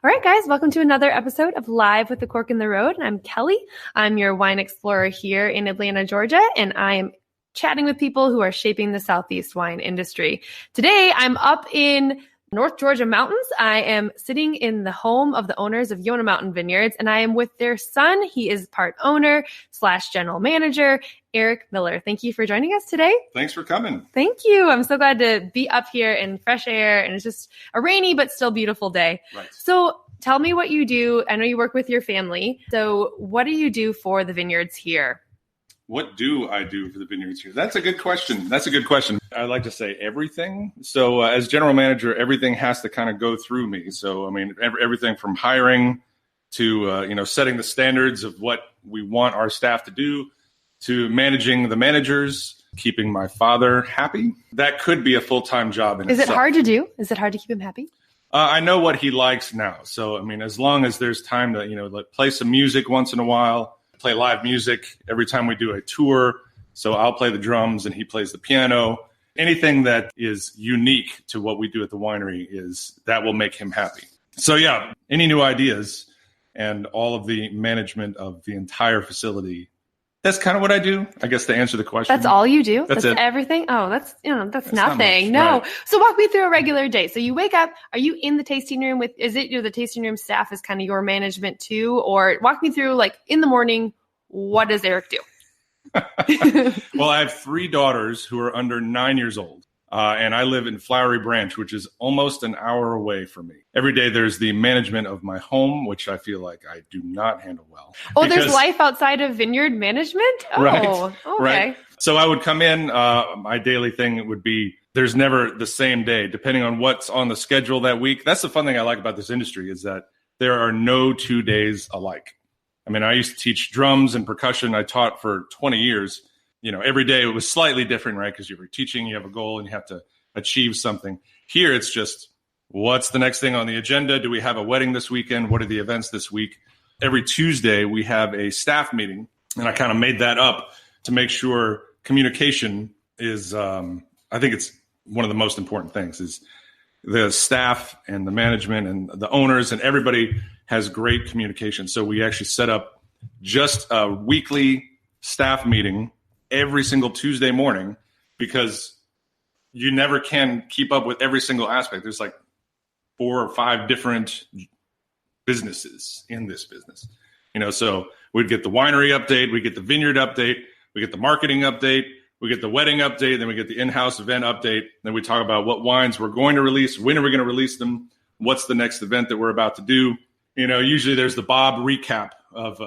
All right, guys, welcome to another episode of Live with the Cork in the Road. I'm Kelly. I'm your wine explorer here in Atlanta, Georgia, and I am chatting with people who are shaping the Southeast wine industry. Today, I'm up in North Georgia mountains. I am sitting in the home of the owners of Yonah Mountain Vineyards, and I am with their son. He is part owner / general manager, Eric Miller. Thank you for joining us today. Thanks for coming. Thank you. I'm so glad to be up here in fresh air, and it's just a rainy but still beautiful day. Right. So tell me what you do. I know you work with your family. So what do you do for the vineyards here? What do I do for the vineyards here? That's a good question. I like to say everything. So as general manager, everything has to kind of go through me. So, I mean, everything from hiring to, setting the standards of what we want our staff to do, to managing the managers, keeping my father happy. That could be a full-time job. Is it hard to do? Is it hard to keep him happy? I know what he likes now. So, I mean, as long as there's time to, play some music once in a while, play live music every time we do a tour. So I'll play the drums and he plays the piano. Anything that is unique to what we do at the winery that will make him happy. So yeah, any new ideas and all of the management of the entire facility. That's kind of what I do, I guess, to answer the question. That's all you do? That's it. Everything? Oh, that's nothing. No. Right. So walk me through a regular day. So you wake up, are you in the tasting room is it the tasting room staff is kind of your management too? Or walk me through, like, in the morning, what does Eric do? Well, I have 3 daughters who are under 9 years old. And I live in Flowery Branch, which is almost an hour away from me. Every day there's the management of my home, which I feel like I do not handle well. Oh, there's life outside of vineyard management? Oh, right, okay. Right. So I would come in, my daily thing would be, there's never the same day, depending on what's on the schedule that week. That's the fun thing I like about this industry is that there are no 2 days alike. I mean, I used to teach drums and percussion. I taught for 20 years. Every day it was slightly different, right? Because you were teaching, you have a goal, and you have to achieve something. Here, it's just, what's the next thing on the agenda? Do we have a wedding this weekend? What are the events this week? Every Tuesday, we have a staff meeting, and I kind of made that up to make sure communication is, I think it's one of the most important things, is the staff and the management and the owners and everybody has great communication. So we actually set up just a weekly staff meeting every single Tuesday morning, because you never can keep up with every single aspect. There's like 4 or 5 different businesses in this business, so we'd get the winery update, we get the vineyard update, we get the marketing update, we get the wedding update, then we get the in-house event update. Then we talk about what wines we're going to release, when are we going to release them, what's the next event that we're about to do. Usually there's the Bob recap of,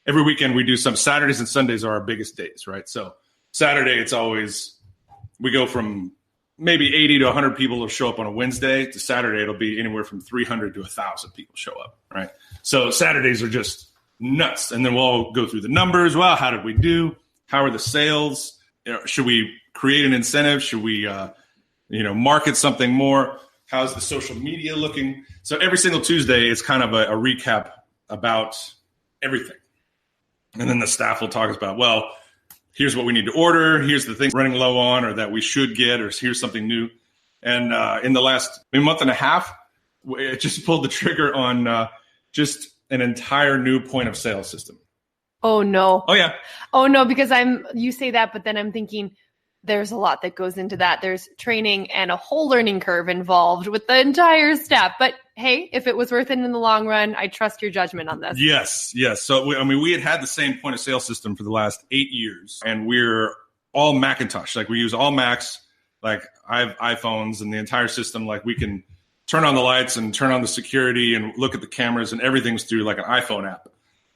every weekend we do some. Saturdays and Sundays are our biggest days, right? So Saturday, it's always, we go from maybe 80 to 100 people will show up on a Wednesday, to Saturday, it'll be anywhere from 300 to 1,000 people show up, right? So Saturdays are just nuts. And then we'll all go through the numbers. Well, how did we do? How are the sales? Should we create an incentive? Should we, market something more? How's the social media looking? So every single Tuesday, it's kind of a recap about everything. And then the staff will talk about, well, here's what we need to order. Here's the things running low on, or that we should get, or here's something new. And in the last month and a half, it just pulled the trigger on just an entire new point of sale system. Oh, no. Oh, yeah. Oh, no, because you say that, but then I'm thinking there's a lot that goes into that. There's training and a whole learning curve involved with the entire staff. But hey, if it was worth it in the long run, I trust your judgment on this. Yes. So, we had the same point of sale system for the last 8 years, and we're all Macintosh. Like, we use all Macs. Like, I have iPhones, and the entire system, like, we can turn on the lights and turn on the security and look at the cameras, and everything's through like an iPhone app.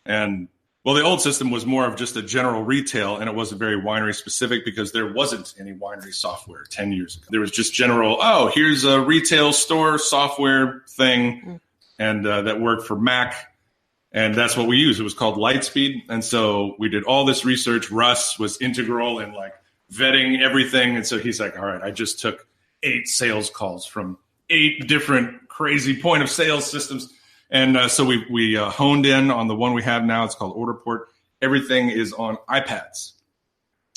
And well, the old system was more of just a general retail, and it wasn't very winery specific because there wasn't any winery software 10 years ago. There was just general, here's a retail store software thing, and that worked for Mac, and that's what we used. It was called Lightspeed, and so we did all this research. Russ was integral in like vetting everything, and so he's like, all right, I just took 8 sales calls from 8 different crazy point of sale systems. And so we honed in on the one we have now. It's called OrderPort. Everything is on iPads.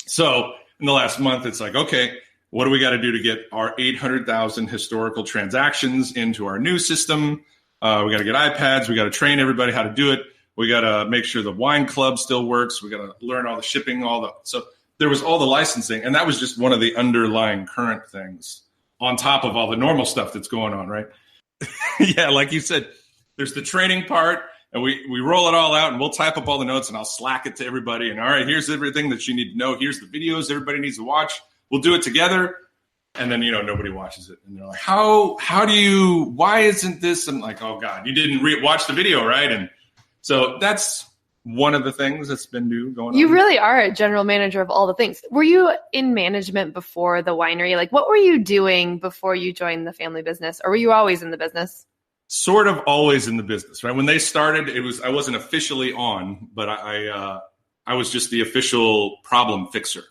So in the last month, it's like, okay, what do we got to do to get our 800,000 historical transactions into our new system? We got to get iPads. We got to train everybody how to do it. We got to make sure the wine club still works. We got to learn all the shipping, so there was all the licensing, and that was just one of the underlying current things on top of all the normal stuff that's going on, right? Yeah, like you said, there's the training part, and we roll it all out, and we'll type up all the notes, and I'll Slack it to everybody. And all right, here's everything that you need to know. Here's the videos everybody needs to watch. We'll do it together. And then, nobody watches it. And they're like, why isn't this? I'm like, oh, God, you didn't watch the video, right? And so that's one of the things that's been going on. You really are a general manager of all the things. Were you in management before the winery? Like, what were you doing before you joined the family business? Or were you always in the business? Sort of always in the business, right? When they started, I wasn't officially on, but I was just the official problem fixer.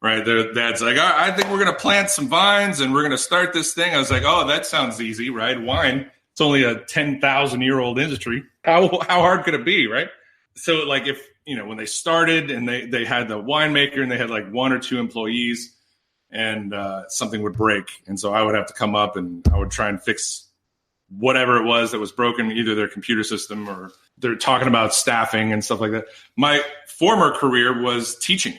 Right. Their dad's like, I think we're going to plant some vines and we're going to start this thing. I was like, oh, that sounds easy, right? Wine, it's only a 10,000-year-old industry. How hard could it be, right? So like if, when they started and they had the winemaker and they had like one or two employees and something would break. And so I would have to come up and I would try and fix whatever it was that was broken, either their computer system or they're talking about staffing and stuff like that. My former career was teaching.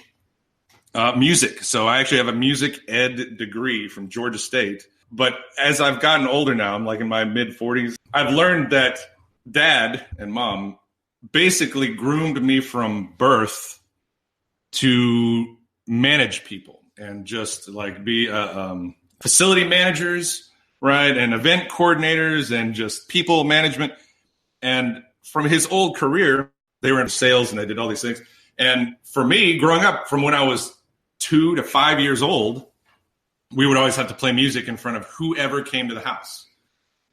Music. So I actually have a music ed degree from Georgia State. But as I've gotten older now, I'm like in my mid 40s, I've learned that dad and mom basically groomed me from birth to manage people and just like be facility managers, right? And event coordinators and just people management. And from his old career, they were in sales and they did all these things. And for me, growing up from when I was 2 to 5 years old, we would always have to play music in front of whoever came to the house.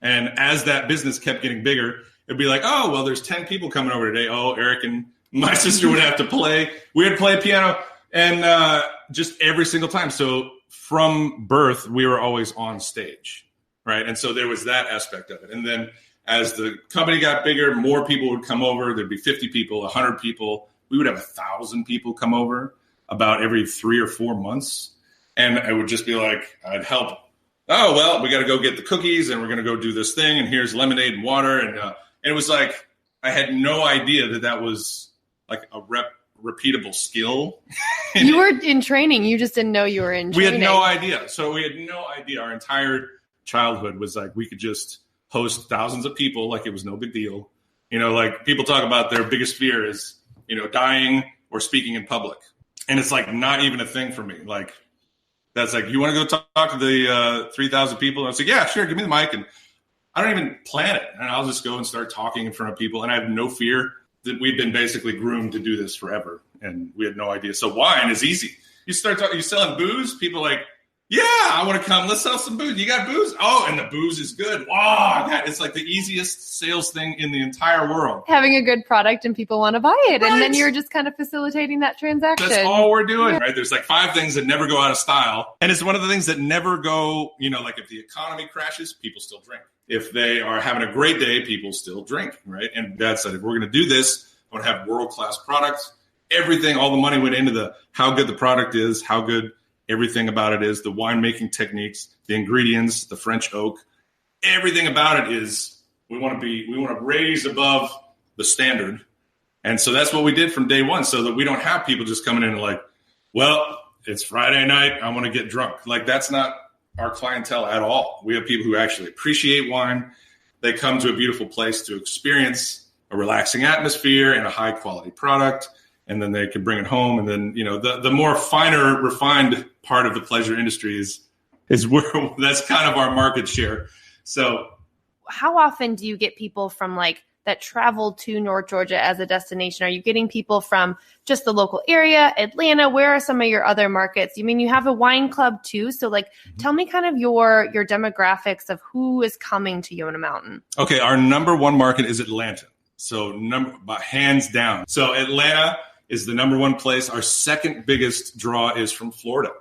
And as that business kept getting bigger, it'd be like, oh, well, there's 10 people coming over today. Oh, Eric and my sister would have to play. We would play piano and just every single time. So from birth, we were always on stage, right? And so there was that aspect of it. And then as the company got bigger, more people would come over. There'd be 50 people, 100 people. We would have 1,000 people come over about every 3 or 4 months. And it would just be like, I'd help. Oh, well, we got to go get the cookies and we're going to go do this thing. And here's lemonade and water. And it was like, I had no idea that was like a repeatable skill. You were in training. You just didn't know you were in training. We had no idea. So we had no idea. Our entire childhood was like, we could just host thousands of people like it was no big deal. Like people talk about their biggest fear is, dying or speaking in public. And it's like not even a thing for me. Like that's like, you want to go talk to the 3,000 people? And I was like, yeah, sure. Give me the mic. And I don't even plan it. And I'll just go and start talking in front of people. And I have no fear that we've been basically groomed to do this forever. And we had no idea. So wine is easy. You start talking, you're selling booze. People are like, yeah, I want to come. Let's sell some booze. You got booze? Oh, and the booze is good. Wow, it's like the easiest sales thing in the entire world. Having a good product and people want to buy it. Right. And then you're just kind of facilitating that transaction. That's all we're doing, right? There's like 5 things that never go out of style. And it's one of the things that never go, like if the economy crashes, people still drink. If they are having a great day, people still drink, right? And Dad said, if we're going to do this, I want to have world-class products. Everything, all the money went into how good the product is, how good everything about it is, the winemaking techniques, the ingredients, the French oak, everything about it is we want to raise above the standard. And so that's what we did from day one, so that we don't have people just coming in and like, well, it's Friday night, I want to get drunk. Like that's not our clientele at all. We have people who actually appreciate wine. They come to a beautiful place to experience a relaxing atmosphere and a high quality product. And then they can bring it home. And then, the more finer, refined part of the pleasure industry is where that's kind of our market share. So how often do you get people from like that travel to North Georgia as a destination? Are you getting people from just the local area, Atlanta? Where are some of your other markets? You mean you have a wine club too? So like, tell me kind of your demographics of who is coming to Yonah Mountain. Okay. Our number one market is Atlanta. So hands down. So Atlanta is the number one place. Our second biggest draw is from Florida.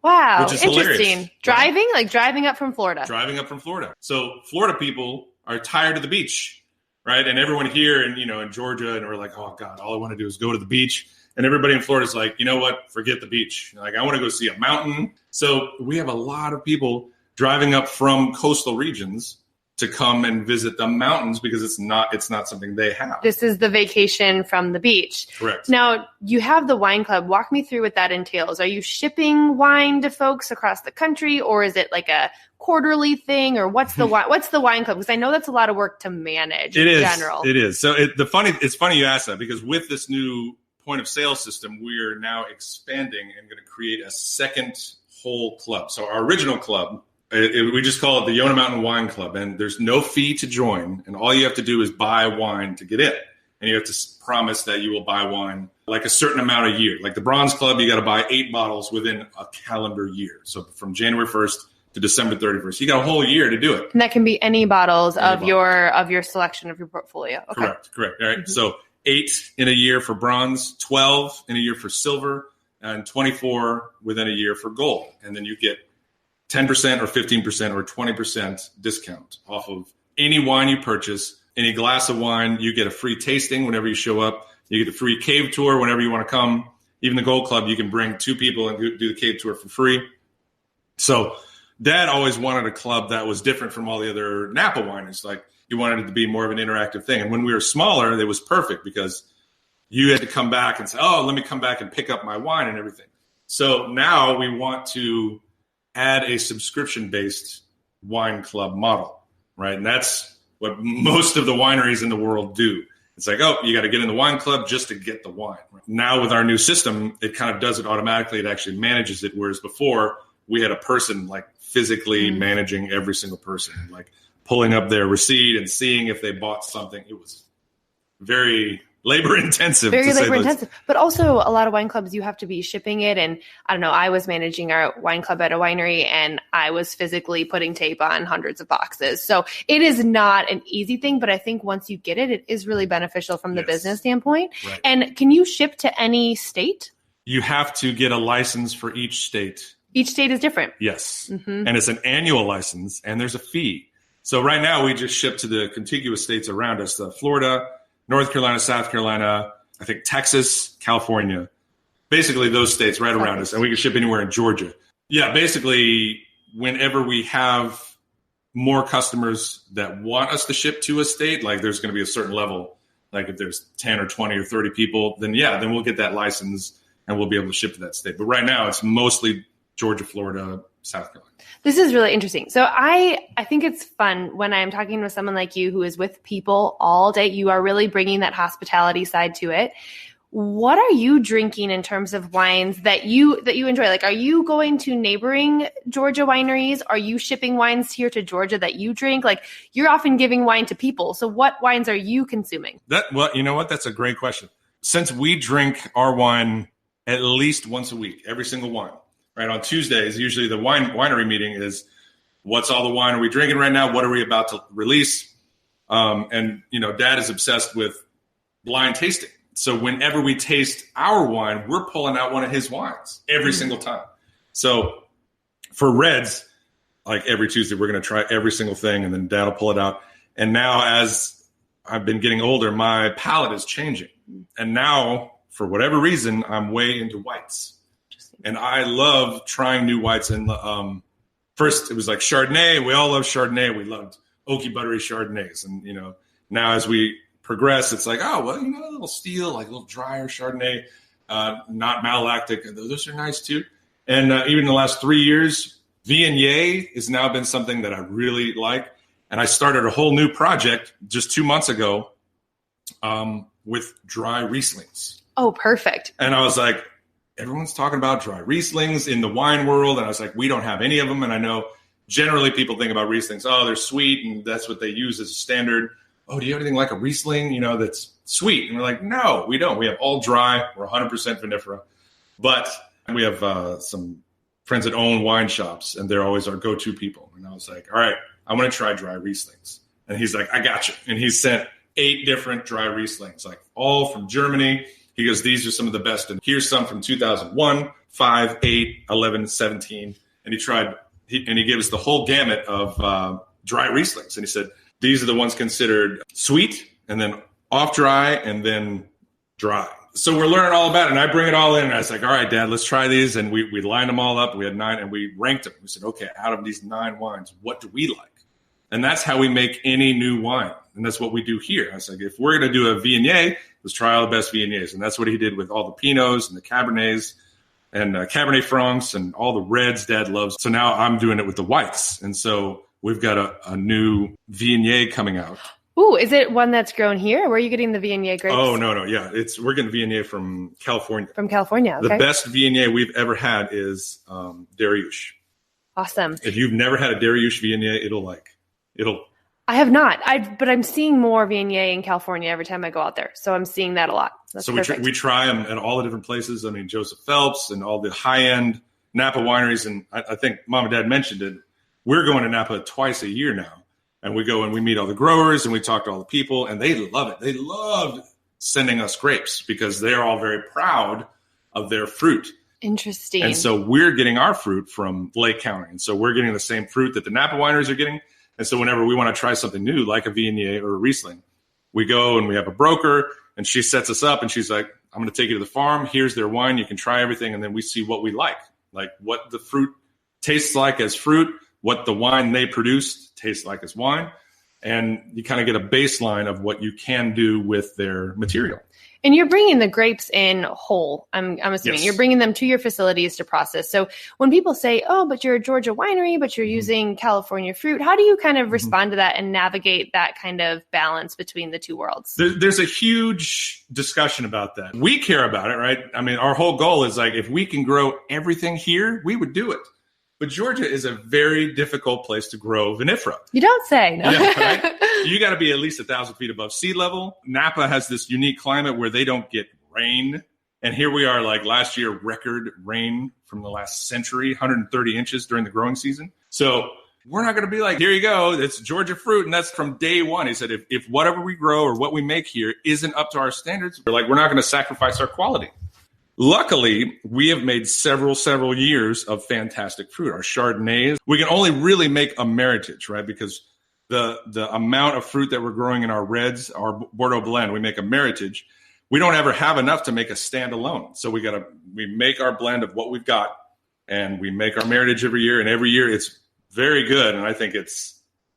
Wow. Which is interesting. Hilarious. Driving up from Florida. Driving up from Florida. So Florida people are tired of the beach, right? And everyone here in Georgia, and we're like, oh God, all I want to do is go to the beach. And everybody in Florida is like, you know what? Forget the beach. Like, I want to go see a mountain. So we have a lot of people driving up from coastal regions to come and visit the mountains because it's not something they have. This is the vacation from the beach. Correct. Now, you have the wine club. Walk me through what that entails. Are you shipping wine to folks across the country, or is it like a quarterly thing, or what's the wine club? Because I know that's a lot of work to manage in general. It is. So it's funny you ask that, because with this new point of sale system, we are now expanding and going to create a second whole club. So our original club, we just call it the Yonah Mountain Wine Club, and there's no fee to join, and all you have to do is buy wine to get in, and you have to promise that you will buy wine like a certain amount a year. Like the Bronze Club, you got to buy 8 bottles within a calendar year. So from January 1st to December 31st, you got a whole year to do it. And that can be any bottles of your selection of your portfolio. Okay. Correct. All right. So 8 in a year for bronze, 12 in a year for silver, and 24 within a year for gold, and then you get 10% or 15% or 20% discount off of any wine you purchase. Any glass of wine, you get a free tasting whenever you show up. You get a free cave tour whenever you want to come. Even the Gold Club, you can bring 2 people and do the cave tour for free. So Dad always wanted a club that was different from all the other Napa wineries. Like, he wanted it to be more of an interactive thing. And when we were smaller, it was perfect because you had to come back and say, oh, let me come back and pick up my wine and everything. So now we want to add a subscription-based wine club model, right? And that's what most of the wineries in the world do. It's like, oh, you got to get in the wine club just to get the wine. Now with our new system, it kind of does it automatically. It actually manages it, whereas before we had a person like physically managing every single person, like pulling up their receipt and seeing if they bought something. It was very labor intensive. But also a lot of wine clubs, you have to be shipping it. And I don't know, I was managing our wine club at a winery and I was physically putting tape on hundreds of boxes. So it is not an easy thing, but I think once you get it, it is really beneficial from the business standpoint. Right. And can you ship to any state? You have to get a license for each state. Each state is different. Yes. Mm-hmm. And it's an annual license and there's a fee. So right now we just ship to the contiguous states around us, Florida, North Carolina, South Carolina, I think Texas, California, basically those states right around us. And we can ship anywhere in Georgia. Yeah, basically whenever we have more customers that want us to ship to a state, like there's going to be a certain level, like if there's 10 or 20 or 30 people, then we'll get that license and we'll be able to ship to that state. But right now it's mostly Georgia, Florida, South Carolina. This is really interesting. So I think it's fun when I'm talking with someone like you who is with people all day. You are really bringing that hospitality side to it. What are you drinking in terms of wines that you enjoy? Like, are you going to neighboring Georgia wineries? Are you shipping wines here to Georgia that you drink? Like, you're often giving wine to people. So what wines are you consuming? Well, you know what? That's a great question. Since we drink our wine at least once a week, every single wine. Right, on Tuesdays, usually the winery meeting is what's all the wine are we drinking right now? What are we about to release? And, Dad is obsessed with blind tasting. So whenever we taste our wine, we're pulling out one of his wines every single time. So for reds, like every Tuesday, we're going to try every single thing and then Dad will pull it out. And now as I've been getting older, my palate is changing. And now, for whatever reason, I'm way into whites. And I love trying new whites. And first, it was like Chardonnay. We all love Chardonnay. We loved oaky, buttery Chardonnays. And, now as we progress, it's like, a little steel, like a little drier Chardonnay, not malolactic. Those are nice, too. And even in the last 3 years, Viognier has now been something that I really like. And I started a whole new project just 2 months ago with dry Rieslings. Oh, perfect. And I was like, everyone's talking about dry Rieslings in the wine world. And I was like, we don't have any of them. And I know generally people think about Rieslings, oh, they're sweet. And that's what they use as a standard. Oh, do you have anything like a Riesling, that's sweet? And we're like, no, we don't. We have all dry. We're 100% vinifera. But we have some friends that own wine shops, and they're always our go-to people. And I was like, all right, I want to try dry Rieslings. And he's like, I got you. And he sent 8 different dry Rieslings, like all from Germany. He goes, these are some of the best. And here's some from 2001, 5, 8, 11, 17. And he gave us the whole gamut of dry Rieslings. And he said, these are the ones considered sweet and then off dry and then dry. So we're learning all about it. And I bring it all in. And I was like, all right, Dad, let's try these. And we lined them all up. We had 9 and we ranked them. We said, okay, out of these 9 wines, what do we like? And that's how we make any new wine. And that's what we do here. I was like, if we're going to do a Viognier, let's try all the best Viogniers. And that's what he did with all the Pinots and the Cabernets and Cabernet Francs and all the reds Dad loves. So now I'm doing it with the whites. And so we've got a new Viognier coming out. Ooh, is it one that's grown here? Where are you getting the Viognier grapes? Oh, no. Yeah, we're getting Viognier from California. From California, okay. The best Viognier we've ever had is Dariouche. Awesome. If you've never had a Dariouche Viognier, it'll. I have not. But I'm seeing more Viognier in California every time I go out there. So I'm seeing that a lot. That's so perfect. we try them at all the different places. I mean, Joseph Phelps and all the high-end Napa wineries. And I think Mom and Dad mentioned it. We're going to Napa twice a year now. And we go and we meet all the growers and we talk to all the people. And they love it. They love sending us grapes because they're all very proud of their fruit. Interesting. And so we're getting our fruit from Lake County. And so we're getting the same fruit that the Napa wineries are getting. And so whenever we want to try something new, like a Viognier or a Riesling, we go and we have a broker and she sets us up and she's like, I'm going to take you to the farm. Here's their wine. You can try everything. And then we see what we like what the fruit tastes like as fruit, what the wine they produced tastes like as wine. And you kind of get a baseline of what you can do with their material. And you're bringing the grapes in whole, I'm assuming. Yes. You're bringing them to your facilities to process. So when people say, oh, but you're a Georgia winery, but you're using California fruit, how do you kind of respond to that and navigate that kind of balance between the two worlds? There's a huge discussion about that. We care about it, right? I mean, our whole goal is like, if we can grow everything here, we would do it. But Georgia is a very difficult place to grow vinifera. You don't say. No. Yeah, right? You got to be at least 1,000 feet above sea level. Napa has this unique climate where they don't get rain. And here we are, like last year, record rain from the last century, 130 inches during the growing season. So we're not going to be like, here you go, it's Georgia fruit. And that's from day one. He said, if whatever we grow or what we make here isn't up to our standards, we're not going to sacrifice our quality. Luckily, we have made several years of fantastic fruit. Our Chardonnays, we can only really make a meritage, right? Because the amount of fruit that we're growing in our reds, our Bordeaux blend, we make a meritage. We don't ever have enough to make a standalone. So we make our blend of what we've got and we make our meritage every year. And every year it's very good. And I think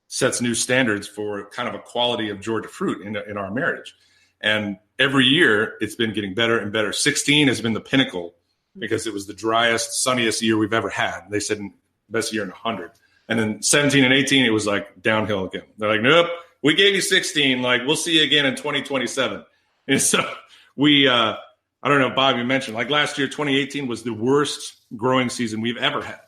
sets new standards for kind of a quality of Georgia fruit in our meritage. And every year it's been getting better and better. 16 has been the pinnacle because it was the driest, sunniest year we've ever had. They said best year in 100. And then 17 and 18, it was like downhill again. They're like, nope, we gave you 16. Like, we'll see you again in 2027. And so I don't know, Bob, you mentioned like last year, 2018 was the worst growing season we've ever had.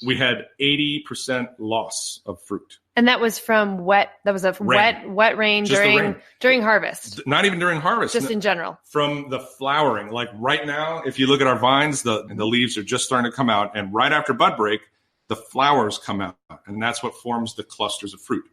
We had 80% loss of fruit. And that was from wet rain during harvest. Not even during harvest. Just in general. From the flowering. Like right now, if you look at our vines, the leaves are just starting to come out. And right after bud break, the flowers come out. And that's what forms the clusters of fruit.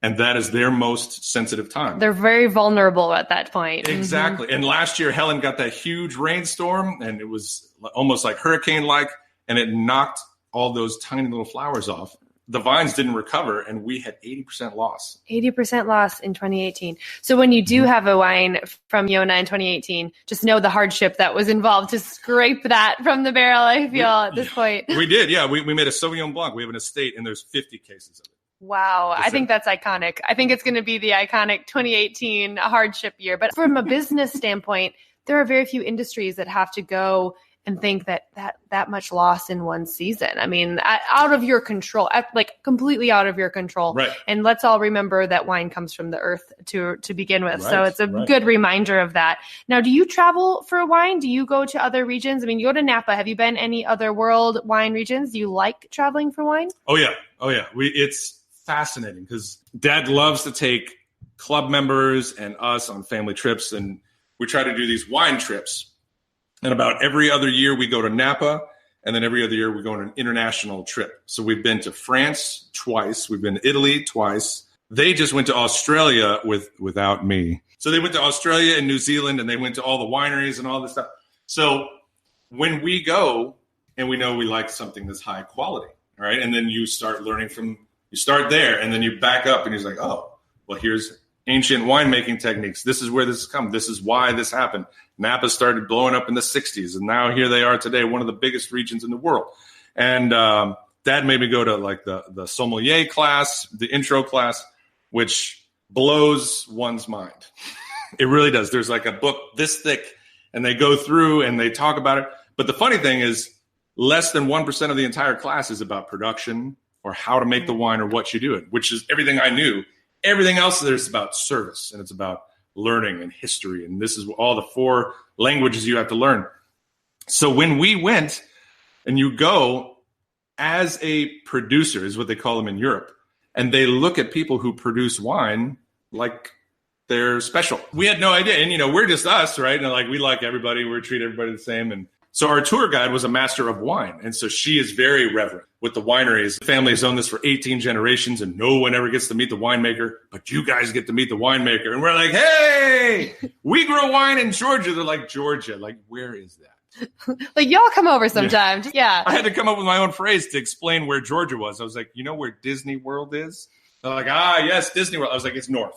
And that is their most sensitive time. They're very vulnerable at that point. Exactly. Mm-hmm. And last year, Helen got that huge rainstorm, and it was almost like hurricane-like, and it knocked all those tiny little flowers off. The vines didn't recover, and we had 80% loss. 80% loss in 2018. So when you do have a wine from Yonah in 2018, just know the hardship that was involved to scrape that from the barrel, I feel, at this point. We did, yeah. We made a Sauvignon Blanc. We have an estate, and there's 50 cases of it. Wow. I think that's iconic. I think it's going to be the iconic 2018 hardship year. But from a business standpoint, there are very few industries that have to go and think that much loss in one season. I mean, out of your control, like completely out of your control. Right. And let's all remember that wine comes from the earth to begin with. Right. So it's a good reminder of that. Now, do you travel for wine? Do you go to other regions? I mean, you go to Napa. Have you been any other world wine regions? Do you like traveling for wine? Oh yeah. It's fascinating because Dad loves to take club members and us on family trips, and we try to do these wine trips. And about every other year we go to Napa, and then every other year we go on an international trip. So we've been to France twice. We've been to Italy twice. They just went to Australia without me. So they went to Australia and New Zealand, and they went to all the wineries and all this stuff. So when we go and we know we like something that's high quality, all right, and then you start learning you start there, and then you back up, and he's like, oh, well, here's ancient winemaking techniques. This is where this has come. This is why this happened. Napa started blowing up in the 60s, and now here they are today, one of the biggest regions in the world. And Dad made me go to like the sommelier class, the intro class, which blows one's mind. It really does. There's like a book this thick, and they go through and they talk about it. But the funny thing is, less than 1% of the entire class is about production or how to make the wine or what you do it, which is everything I knew. Everything else there's about service, and it's about learning and history. And this is all the 4 languages you have to learn. So when we went, and you go as a producer, is what they call them in Europe, and they look at people who produce wine like they're special. We had no idea. And, we're just us, right? And like, we like everybody. We treat everybody the same. And so our tour guide was a master of wine. And so she is very reverent with the wineries. The family has owned this for 18 generations, and no one ever gets to meet the winemaker, but you guys get to meet the winemaker. And we're like, hey, we grow wine in Georgia. They're like, Georgia? Like, where is that? Like, y'all come over sometime. Yeah. I had to come up with my own phrase to explain where Georgia was. I was like, you know where Disney World is? They're like, yes, Disney World. I was like, it's north.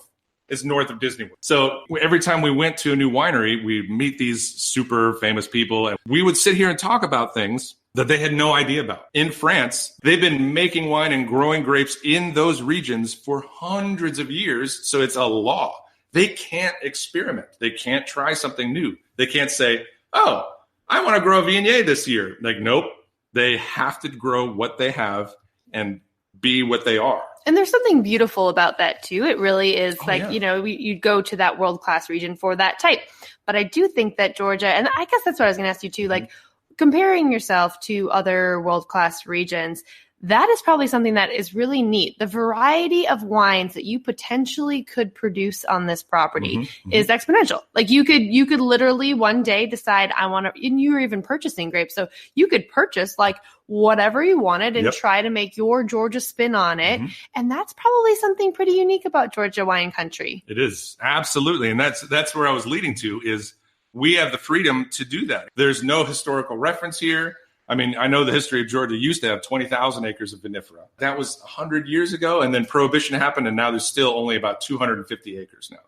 It's north of Disney World. So every time we went to a new winery, we'd meet these super famous people, and we would sit here and talk about things that they had no idea about. In France, they've been making wine and growing grapes in those regions for hundreds of years. So it's a law. They can't experiment. They can't try something new. They can't say, oh, I want to grow a Viognier this year. Like, nope. They have to grow what they have and be what they are. And there's something beautiful about that too. It really is you go to that world-class region for that type. But I do think that Georgia, and I guess that's what I was going to ask you too, like comparing yourself to other world-class regions, that is probably something that is really neat. The variety of wines that you potentially could produce on this property is exponential. Like you could literally one day decide I want to, and you were even purchasing grapes. So you could purchase like whatever you wanted and try to make your Georgia spin on it. And that's probably something pretty unique about Georgia wine country. It is. Absolutely. And that's where I was leading to, is we have the freedom to do that. There's no historical reference here. I mean, I know the history of Georgia used to have 20,000 acres of vinifera. That was 100 years ago, and then Prohibition happened, and now there's still only about 250 acres now.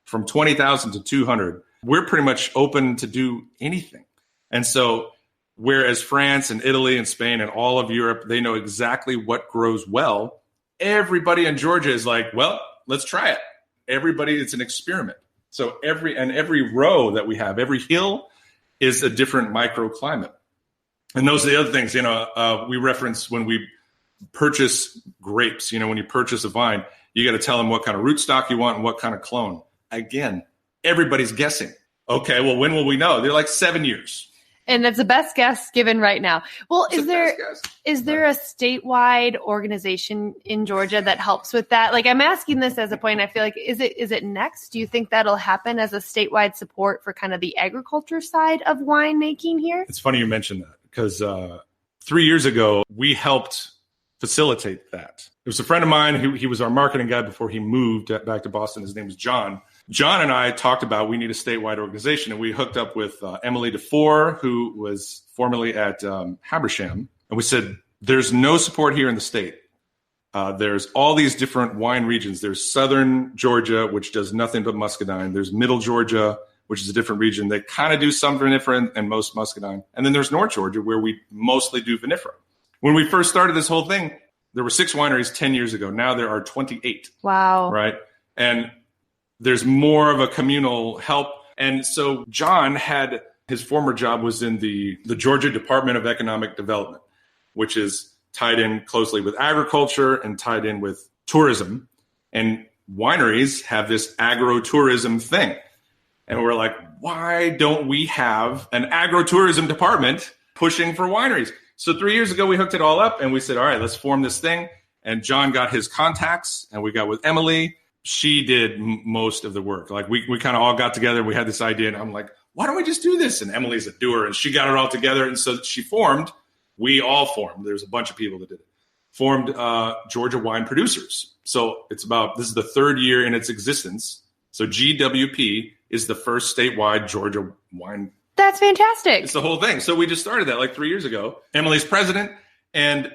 From 20,000 to 200, we're pretty much open to do anything. And so whereas France and Italy and Spain and all of Europe, they know exactly what grows well, everybody in Georgia is like, well, let's try it. Everybody, it's an experiment. So every row that we have, every hill is a different microclimate. And those are the other things, we reference when we purchase grapes. When you purchase a vine, you got to tell them what kind of rootstock you want and what kind of clone. Again, everybody's guessing. Okay, well, when will we know? They're like 7 years. And that's the best guess given right now. Well, is there a statewide organization in Georgia that helps with that? Like, I'm asking this as a point. I feel like, is it next? Do you think that'll happen as a statewide support for kind of the agriculture side of winemaking here? It's funny you mentioned that, because 3 years ago, we helped facilitate that. It was a friend of mine. He was our marketing guy before he moved back to Boston. His name was John. John and I talked about we need a statewide organization, and we hooked up with Emily DeFore, who was formerly at Habersham. And we said, there's no support here in the state. There's all these different wine regions. There's southern Georgia, which does nothing but muscadine. There's middle Georgia, which is a different region. They kind of do some vinifera and most muscadine. And then there's North Georgia, where we mostly do vinifera. When we first started this whole thing, there were 6 wineries 10 years ago. Now there are 28. Wow. Right? And there's more of a communal help. And so John had, his former job was in the Georgia Department of Economic Development, which is tied in closely with agriculture and tied in with tourism. And wineries have this agro-tourism thing. And we're like, why don't we have an agro-tourism department pushing for wineries? So 3 years ago, we hooked it all up and we said, all right, let's form this thing. And John got his contacts, and we got with Emily. She did most of the work. Like we kind of all got together. We had this idea, and I'm like, why don't we just do this? And Emily's a doer, and she got it all together. And so we all formed. There's a bunch of people that did it. Formed Georgia Wine Producers. So this is the 3rd year in its existence. So GWP is the first statewide Georgia wine. That's fantastic. It's the whole thing. So we just started that like 3 years ago. Emily's president, and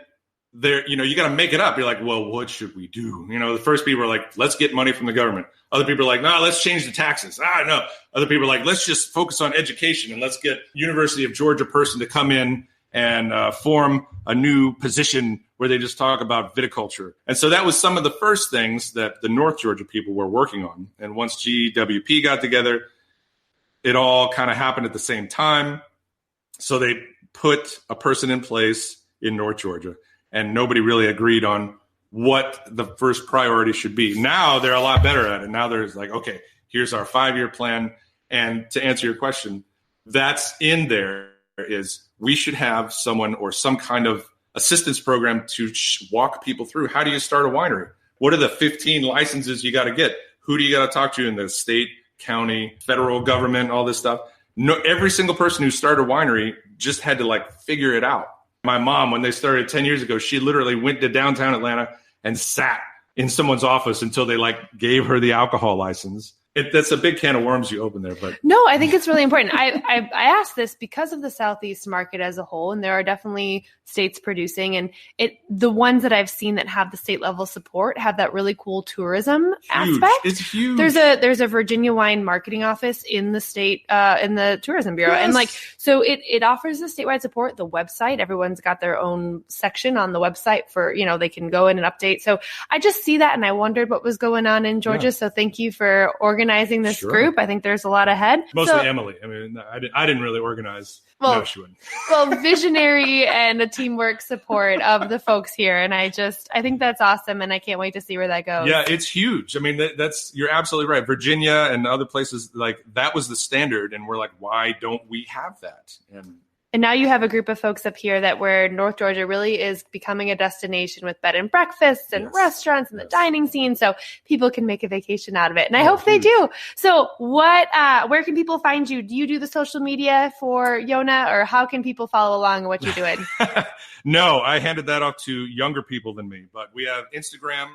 there, you got to make it up. You're like, well, what should we do? The first people are like, let's get money from the government. Other people are like, no, let's change the taxes. No. Other people are like, let's just focus on education, and let's get University of Georgia person to come in and form a new position where they just talk about viticulture. And so that was some of the first things that the North Georgia people were working on. And once GWP got together, it all kind of happened at the same time. So they put a person in place in North Georgia, and nobody really agreed on what the first priority should be. Now they're a lot better at it. Now there's like, okay, here's our 5-year plan. And to answer your question, that's in there is we should have someone or some kind of assistance program to walk people through. How do you start a winery? What are the 15 licenses you got to get? Who do you got to talk to in the state, county, federal government, all this stuff? No, every single person who started a winery just had to like figure it out. My mom, when they started 10 years ago, she literally went to downtown Atlanta and sat in someone's office until they like gave her the alcohol license. That's a big can of worms you open there, but no, I think it's really important. I asked this because of the Southeast market as a whole, and there are definitely states producing, and the ones that I've seen that have the state level support have that really cool tourism aspect. It's huge. There's a Virginia wine marketing office in the state in the tourism bureau, yes. And like so it offers the statewide support. The website, everyone's got their own section on the website for they can go in and update. So I just see that, and I wondered what was going on in Georgia. Yeah. So thank you for organizing this group. I think there's a lot ahead. Mostly Emily. I mean, I didn't really organize. Well, no, she wouldn't. Well, visionary and a teamwork support of the folks here. And I think that's awesome. And I can't wait to see where that goes. Yeah, it's huge. I mean, you're absolutely right. Virginia and other places, like that was the standard. And we're like, why don't we have that? And now you have a group of folks up here where North Georgia really is becoming a destination with bed and breakfasts and restaurants and the dining scene. So people can make a vacation out of it. And I hope they do. So where can people find you? Do you do the social media for Yonah, or how can people follow along on what you're doing? No, I handed that off to younger people than me, but we have Instagram,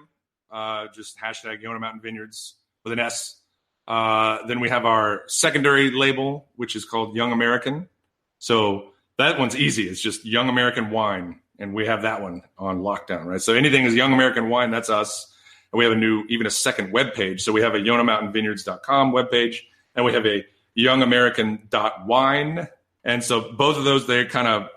just hashtag Yonah Mountain Vineyards with an S. Then we have our secondary label, which is called Young American. So that one's easy. It's just Young American Wine, and we have that one on lockdown, right? So anything is Young American Wine, that's us. And we have even a second webpage. So we have a YonahMountainVineyards.com webpage, and we have a YoungAmerican.wine. And so both of those, they kind of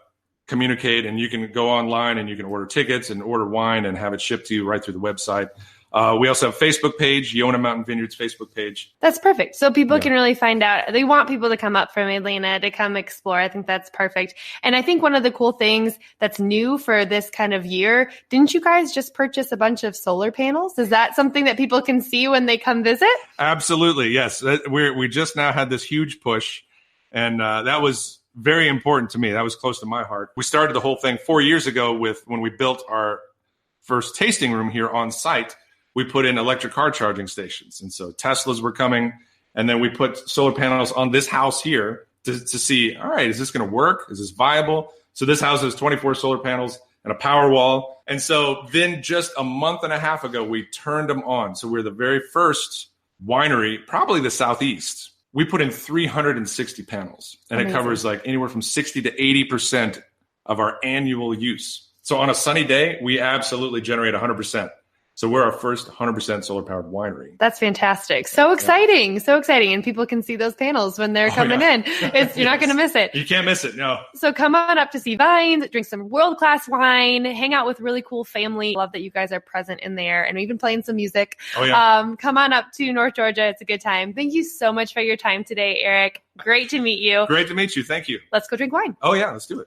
communicate, and you can go online and you can order tickets and order wine and have it shipped to you right through the website. We also have a Facebook page, Yonah Mountain Vineyards Facebook page. That's perfect. So people can really find out. They want people to come up from Atlanta to come explore. I think that's perfect. And I think one of the cool things that's new for this kind of year, didn't you guys just purchase a bunch of solar panels? Is that something that people can see when they come visit? Absolutely. Yes. We just now had this huge push, and that was very important to me. That was close to my heart. We started the whole thing 4 years ago when we built our first tasting room here on site. We put in electric car charging stations. And so Teslas were coming. And then we put solar panels on this house here to see, all right, is this going to work? Is this viable? So this house has 24 solar panels and a power wall. And so then just a month and a half ago, we turned them on. So we're the very first winery, probably the Southeast. We put in 360 panels, and Amazing. It covers like anywhere from 60 to 80% of our annual use. So on a sunny day, we absolutely generate 100%. So we're our first 100% solar-powered winery. That's fantastic. So exciting. Yeah. So exciting. And people can see those panels when they're coming in. You're not going to miss it. You can't miss it, no. So come on up to see vines, drink some world-class wine, hang out with really cool family. Love that you guys are present in there and even playing some music. Oh, yeah. Come on up to North Georgia. It's a good time. Thank you so much for your time today, Eric. Great to meet you. Great to meet you. Thank you. Let's go drink wine. Oh, yeah. Let's do it.